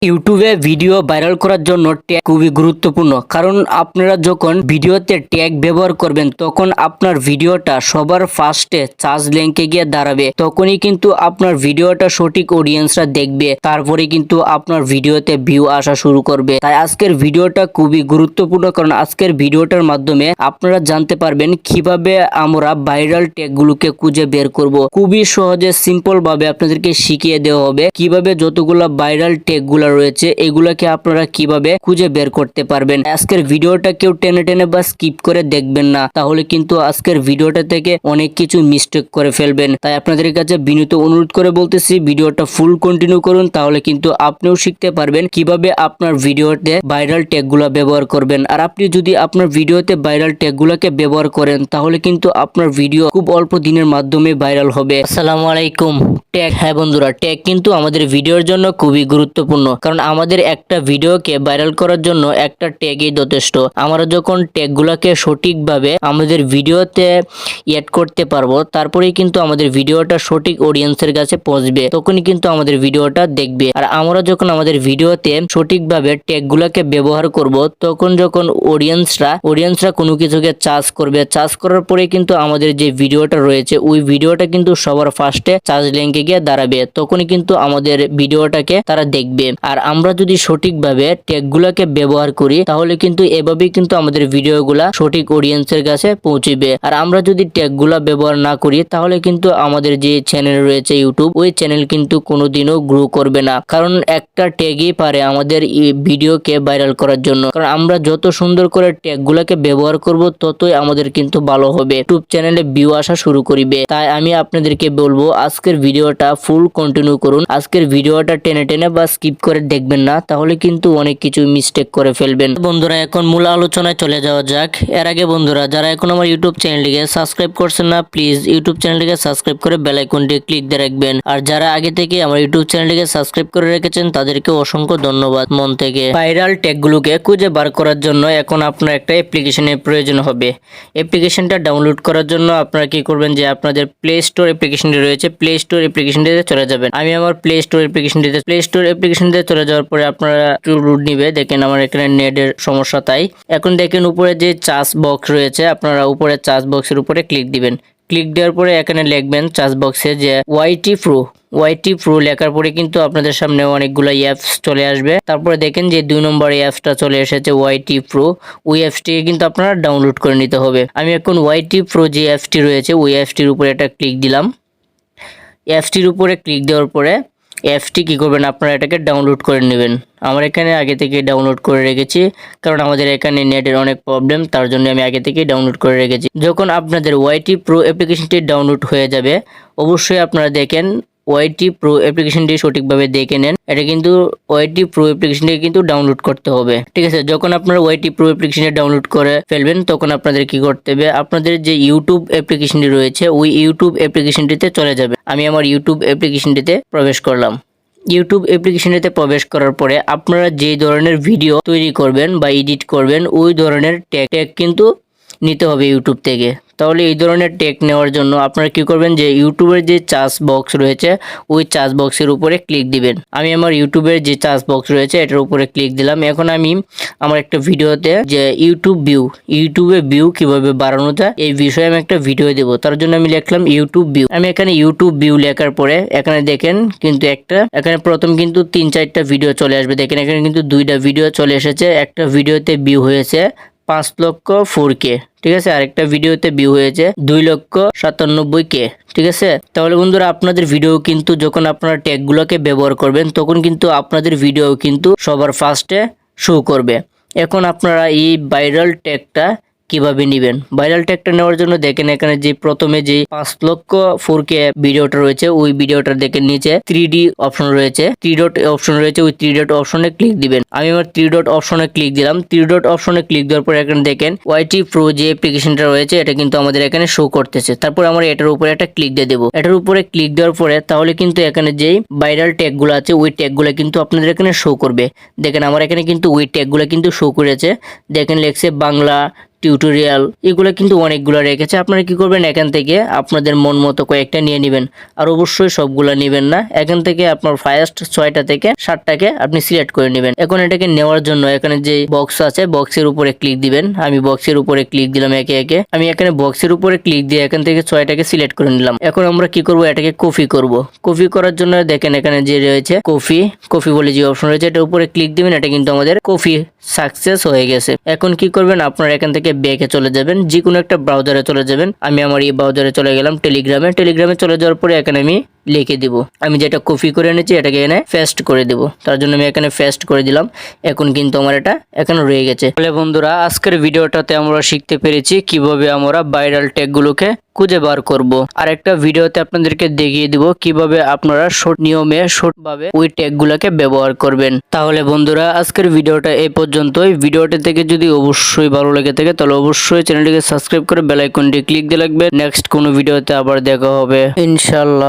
ইউটিউবে video viral করার জন্য ট্যাগ খুবই গুরুত্বপূর্ণ, কারণ আপনারা যখন ভিডিওতে ট্যাগ ব্যবহার করবেন তখন আপনার ভিডিওটা সবার ফার্স্টে সার্চ লিংকে গিয়ে দাঁড়াবে। তখনই কিন্তু আপনার ভিডিওটা সঠিক অডিয়েন্সরা দেখবে, তারপরে কিন্তু আপনার ভিডিওতে ভিউ আসা শুরু করবে। তাই আজকের ভিডিওটা খুবই গুরুত্বপূর্ণ, কারণ আজকের ভিডিওটার মাধ্যমে আপনারা জানতে পারবেন কিভাবে আমরা ভাইরাল ট্যাগ গুলোকে খুঁজে বের করব। খুবই সহজে সিম্পল ভাবে আপনাদেরকে শিখিয়ে দেওয়া হবে কিভাবে যতগুলা ভাইরাল ট্যাগ গুলা রয়েছে এগুলাকে আপনারা কিভাবে খুঁজে বের করতে পারবেন। আজকের ভিডিওটা কেউ টেনে টেনে বা স্কিপ করে দেখবেন না, তাহলে কিন্তু আজকের ভিডিওটা থেকে অনেক কিছু মিস্টেক করে ফেলবেন। তাই আপনাদের কাছে বিনীত অনুরোধ করে বলতেছি, ভিডিওটা ফুল কন্টিনিউ করুন, তাহলে কিন্তু আপনিও শিখতে পারবেন কিভাবে আপনার ভিডিওতে ভাইরাল ট্যাগ গুলা ব্যবহার করবেন। আর আপনি যদি আপনার ভিডিওতে ভাইরাল ট্যাগ গুলাকে ব্যবহার করেন তাহলে কিন্তু আপনার ভিডিও খুব অল্প দিনের মাধ্যমে ভাইরাল হবে। আসসালামু আলাইকুম। ট্যাগ, হ্যাঁ বন্ধুরা, ট্যাগ কিন্তু আমাদের ভিডিওর জন্য খুবই গুরুত্বপূর্ণ, কারণ আমাদের একটা ভিডিওকে ভাইরাল করার জন্য একটা ট্যাগই যথেষ্ট। আমরা যখন ট্যাগগুলোকে সঠিকভাবে আমাদের ভিডিওতে অ্যাড করতে পারবো, তারপরেই কিন্তু আমাদের ভিডিওটা সঠিক অডিয়েন্সের কাছে পৌঁছবে, তখনই কিন্তু আমাদের ভিডিওটা দেখবে। আর আমরা যখন আমাদের ভিডিওতে সঠিকভাবে ট্যাগগুলোকে ব্যবহার করব, তখন যখন অডিয়েন্সরা কোনো কিছুকে সার্চ করবে, সার্চ করার পরে কিন্তু আমাদের যে ভিডিওটা রয়েছে ওই ভিডিওটা কিন্তু সবার ফার্স্টে সার্চ লিংকে গিয়ে দাঁড়াবে, তখনই কিন্তু আমাদের ভিডিওটাকে তারা দেখবে। আর আমরা যদি সঠিকভাবে ট্যাগগুলোকে ব্যবহার করি তাহলে কিন্তু এভাবেই কিন্তু আমাদের ভিডিওগুলা সঠিক অডিয়েন্সের কাছে পৌঁছবে। আর আমরা যদি ট্যাগগুলা ব্যবহার না করি তাহলে কিন্তু আমাদের যে চ্যানেল রয়েছে ইউটিউব, ওই চ্যানেল কিন্তু কোনোদিনও গ্রো করবে না, কারণ একটা ট্যাগই পারে আমাদের ভিডিওকে ভাইরাল করার জন্য। কারণ আমরা যত সুন্দর করে ট্যাগগুলোকে ব্যবহার করব ততই আমাদের কিন্তু ভালো হবে, ইউটিউব চ্যানেলে ভিউ আসা শুরু করবে। তাই আমি আপনাদেরকে বলবো আজকের ভিডিওটা ফুল কন্টিনিউ করুন। আজকের ভিডিওটা টেনে টেনে বা স্কিপ করে দেখবেন না, তাহলে কিন্তু অনেক কিছু মিস্টেক করে ফেলবেন। বন্ধুরা, এখন মূল আলোচনায় চলে যাওয়া যাক। এর আগে বন্ধুরা, যারা এখন আমার ইউটিউব চ্যানেলটিকে সাবস্ক্রাইব করছেন না, প্লিজ ইউটিউব চ্যানেলটিকে সাবস্ক্রাইব করে বেল আইকনটি ক্লিক দিয়ে রাখবেন। আর যারা আগে থেকে আমার ইউটিউব চ্যানেলটিকে সাবস্ক্রাইব করে রেখেছেন তাদেরকে অসংখ্য ধন্যবাদ মন থেকে। ভাইরাল ট্যাগগুলোকে খুঁজে বার করার জন্য এখন আপনার একটা অ্যাপ্লিকেশনের প্রয়োজন হবে। অ্যাপ্লিকেশনটা ডাউনলোড করার জন্য আপনারা কি করবেন, যে আপনাদের প্লে স্টোর অ্যাপ্লিকেশনটি রয়েছে, প্লে স্টোর অ্যাপ্লিকেশনটিতে চলে যাবেন। আমি আমার প্লে স্টোর অ্যাপ্লিকেশনটিতে চলে যাওয়ার পরে আপনারা একটু রুট নিবে। দেখেন আমার এখানে নেটের সমস্যা, তাই এখন দেখেন উপরে যে চার্জ বক্স রয়েছে, আপনারা উপরে চার্জ বক্সের উপরে ক্লিক দিবেন। ক্লিক দেওয়ার পরে এখানে লিখবেন চার্জ বক্সে যে ওয়াইটি প্রো লেখার পরে কিন্তু আপনাদের সামনে অনেকগুলো অ্যাপস চলে আসবে। তারপরে দেখেন যে 2 নম্বর অ্যাপসটা চলে এসেছে ওয়াইটি প্রো। ওই অ্যাপসটিকে কিন্তু আপনারা ডাউনলোড করে নিতে হবে। আমি এখন ওয়াইটি প্রো যে অ্যাপসটি রয়েছে ওই অ্যাপসটির উপরে একটা ক্লিক দিলাম। অ্যাপসটির উপরে ক্লিক দেওয়ার পরে অ্যাপসটি কি করবেন, আপনারা এটাকে ডাউনলোড করে নেবেন। আমার এখানে আগে থেকে ডাউনলোড করে রেখেছি, কারণ আমাদের এখানে নেটের অনেক প্রবলেম, তার জন্য আমি আগে থেকে ডাউনলোড করে রেখেছি। যখন আপনাদের ওয়াইটি প্রো অ্যাপ্লিকেশনটি ডাউনলোড হয়ে যাবে, অবশ্যই আপনারা দেখেন ওয়াইটি প্রো অ্যাপ্লিকেশনটি সঠিকভাবে দেখে নেন। এটা কিন্তু ওয়াইটি প্রো অ্যাপ্লিকেশনটি কিন্তু ডাউনলোড করতে হবে, ঠিক আছে। যখন আপনারা ওয়াইটি প্রো অ্যাপ্লিকেশনটি ডাউনলোড করে ফেলবেন তখন আপনাদের কি করতে হবে, আপনাদের যে ইউটিউব অ্যাপ্লিকেশনটি রয়েছে ওই ইউটিউব অ্যাপ্লিকেশনটিতে চলে যাবে। আমি আমার ইউটিউব অ্যাপ্লিকেশনটিতে প্রবেশ করলাম। ইউটিউব অ্যাপ্লিকেশনটিতে প্রবেশ করার পরে আপনারা যে ধরনের ভিডিও তৈরি করবেন বা এডিট করবেন ওই ধরনের ট্যাগ কিন্তু নিতে হবে ইউটিউব থেকে। তাহলে এই ধরনের ট্যাগ নেওয়ার জন্য আপনারা কি করবেন, যে ইউটিউবের যে সার্চ বক্স রয়েছে ওই সার্চ বক্সের উপরে ক্লিক দিবেন। আমি আমার ইউটিউবের যে সার্চ বক্স রয়েছে এটার উপরে ক্লিক দিলাম। এখন আমি আমার একটা ভিডিওতে যে ইউটিউবে ভিউ কিভাবে বাড়ানো যায় এই বিষয়ে আমি একটা ভিডিও দেব, তার জন্য আমি লিখলাম ইউটিউব ভিউ। আমি এখানে ইউটিউব ভিউ লেখার পরে এখানে দেখেন কিন্তু এখানে প্রথম কিন্তু 3-4টা ভিডিও চলে আসবে। দেখেন এখানে কিন্তু 2টা ভিডিও চলে এসেছে। একটা ভিডিওতে ভিউ হয়েছে 5,04,000, ঠিক আছে। আরেকটা ভিডিওতে ভিউ হয়েছে 2,97,000, ঠিক আছে। তাহলে বন্ধুরা, আপনাদের ভিডিও কিন্তু যখন আপনারা ট্যাগগুলোকে ব্যবহার করবেন তখন কিন্তু আপনাদের ভিডিও কিন্তু সবার ফার্স্টে শো করবে। এখন আপনারা এই ভাইরাল ট্যাগটা কিভাবে নেবেন, ভাইরাল ট্যাগটা নেওয়ার জন্য দেখেন এখানে যে প্রথমে যে 5,04,000 ভিডিওটা রয়েছে ওই ভিডিওটার দেখেন নিচে 3D অপশন রয়েছে, 3 ডট অপশন রয়েছে, ওই 3 ডট অপশনে ক্লিক দিবেন। আমি আমার 3 ডট অপশনে ক্লিক দিলাম। 3 ডট অপশনে ক্লিক দেওয়ার পরে এখানে দেখেন ওয়াইটি প্রো যে অ্যাপ্লিকেশনটা রয়েছে এটা কিন্তু আমাদের এখানে শো করতেছে। তারপর আমরা এটার উপরে একটা ক্লিক দিয়ে দেবো। এটার উপরে ক্লিক দেওয়ার পরে তাহলে কিন্তু এখানে যেই ভাইরাল ট্যাগগুলো আছে ওই ট্যাগগুলো কিন্তু আপনাদের এখানে শো করবে। দেখেন আমার এখানে কিন্তু ওই ট্যাগগুলো কিন্তু শো করেছে। দেখেন লেখছে বাংলা টিউটোরিয়াল এগুলো কিন্তু অনেকগুলো রেখেছে। আপনারা কি করবেন, এখান থেকে আপনাদের মন মতো কয়েকটা নিয়ে নেবেন, আর অবশ্যই সবগুলা নেবেন না। এখান থেকে আপনার ফার্স্ট 6টা থেকে 7টাকে আপনি সিলেক্ট করে নেবেন। এখন এটাকে নেওয়ার জন্য এখানে যে বক্স আছে বক্সের উপরে ক্লিক দিবেন। আমি বক্সের উপরে ক্লিক দিলাম একে একে। আমি এখানে বক্সের উপরে ক্লিক দিয়ে এখান থেকে 6টাকে সিলেক্ট করে নিলাম। এখন আমরা কি করব, এটাকে কপি করব। কপি করার জন্য দেখেন এখানে যে রয়েছে কপি বলে যে অপশন রয়েছে, এটার উপরে ক্লিক দিবেন। এটা কিন্তু আমাদের কপি সাকসেস হয়ে গেছে। এখন কি করবেন, আপনারা এখান থেকে ব্যাকে চলে যাবেন, যে কোনো একটা ব্রাউজারে চলে যাবেন। আমি আমার এই ব্রাউজারে চলে গেলাম, টেলিগ্রামে চলে যাওয়ার পরে এখানে আমি লিখে দিব, আমি যেটা কপি করে এনেছি এটাকে এখানে পেস্ট করে দিব। তার জন্য আমি এখানে পেস্ট করে দিলাম। এখন কিন্তু আমার এটা এখানে রয়ে গেছে। তাহলে বন্ধুরা, আজকের ভিডিওটাতে আমরা শিখতে পেরেছি কিভাবে আমরা ভাইরাল ট্যাগগুলোকে খুঁজে বার করব। আর একটা ভিডিওতে আপনাদেরকে দেখিয়ে দিব কিভাবে আপনারা সঠিকভাবে ওই ট্যাগগুলোকে ব্যবহার করবেন। তাহলে বন্ধুরা, আজকের ভিডিওটা এই পর্যন্তই। ভিডিওটি থেকে যদি অবশ্যই ভালো লেগে থাকে তাহলে অবশ্যই চ্যানেলটিকে সাবস্ক্রাইব করে বেল আইকনটি ক্লিক দিয়ে রাখবেন। নেক্সট কোনো ভিডিওতে আবার দেখা হবে ইনশাআল্লাহ।